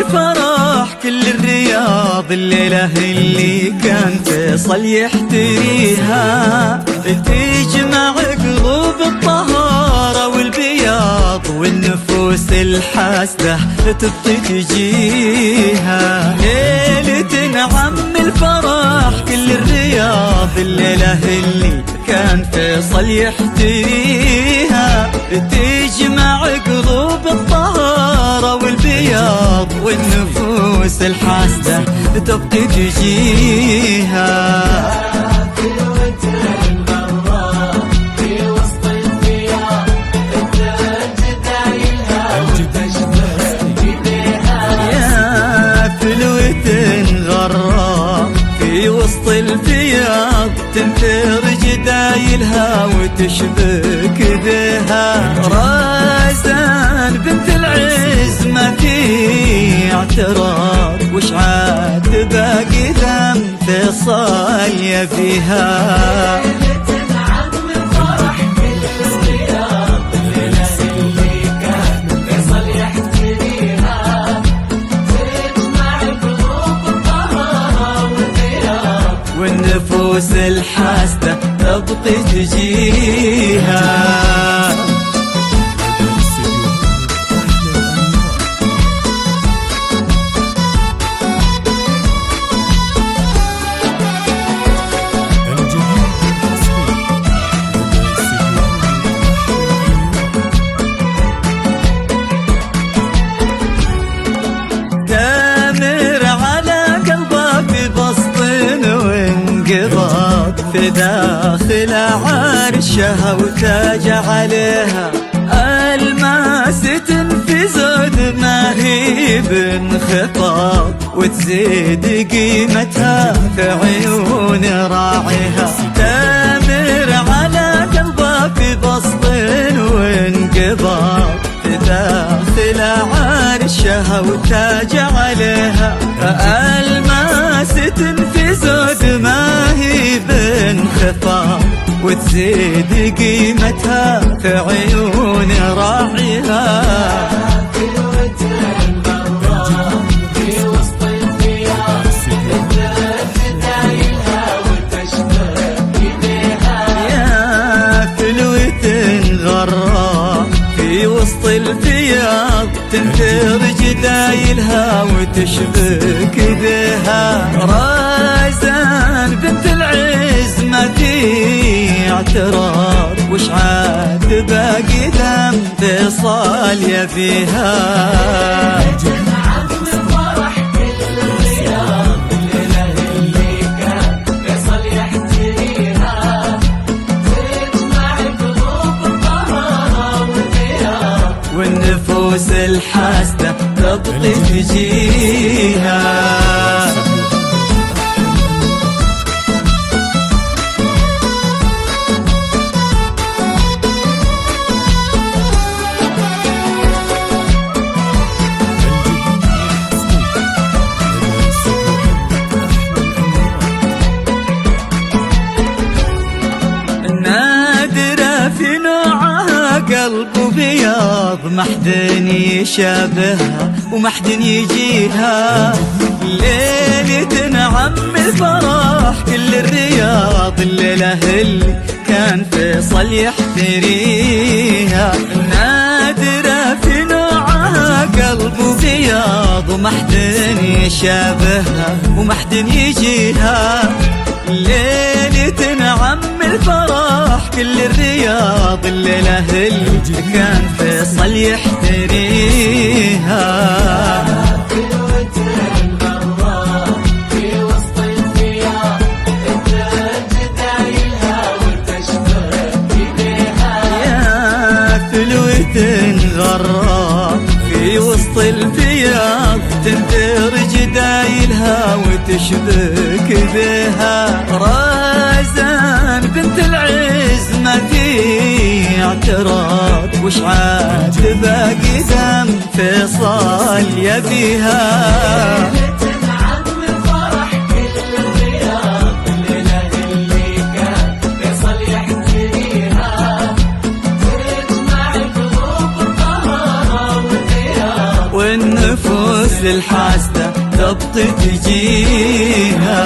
الفرح كل الرياض الليلة اللي كان فيصل يحتريها، تجمع قلوب الطهارة والبياض والنفوس الحاسدة تبطي تجيها. ليلة نعم الفرح كل الرياض الليلة اللي كان فيصل يحتريها، تجمع قلوب الطهارة والبياض والنفوس الحاسدة تبقي تجيها. في وسط الفياض تنثر جدايلها وتشبك بها. رازان بنت العز ما في اعتراض، وش عاد باقي ذم فيصل يبيها. والنفوس الحاسدة تبقي تجيها. في داخل عرشها وتاج عليها الماس في زود ما هي بانخفاض، وتزيد قيمتها في عيون راعيها. تامر على قلبها في بسط وانقباض، في داخل عرشها وتاج عليها الماس في زود ما هي بانخفاض، وتزيد قيمتها في عيون راعيها. في وسط الفياض جدايلها وتشبك بها. يا فلوة غراء في وسط الفياض تنثر جدايلها وتشبك بها. رازان بنت العز ما في اعتراض، وش عاد باقي ذم فيصل يبيها. والنفوس الحاسدة تبقي تجيها. نادرة في نوعها قلب بياض، محد يشابهها ومحد يجيها. ليلة نعم الفرح كل الرياض الليلة اللي كان فيصل يحتريها. نادرة في نوعها قلب بياض، ومحد يشابهها ومحد يجيها. ليلة نعم الفرح كل الرياض الليلة اللي كان فيصل يحتريها. في وسط الفياض جدايلها وتشبك بها. يا فلوة غراء في وسط الفياض تنثر جدايلها وتشبك بها. رازان بنت العز ما في اعتراض، وش عاد باقي ذم فيصل يبيها. والنفوس فلوس للحاسدة ضبط تجيها.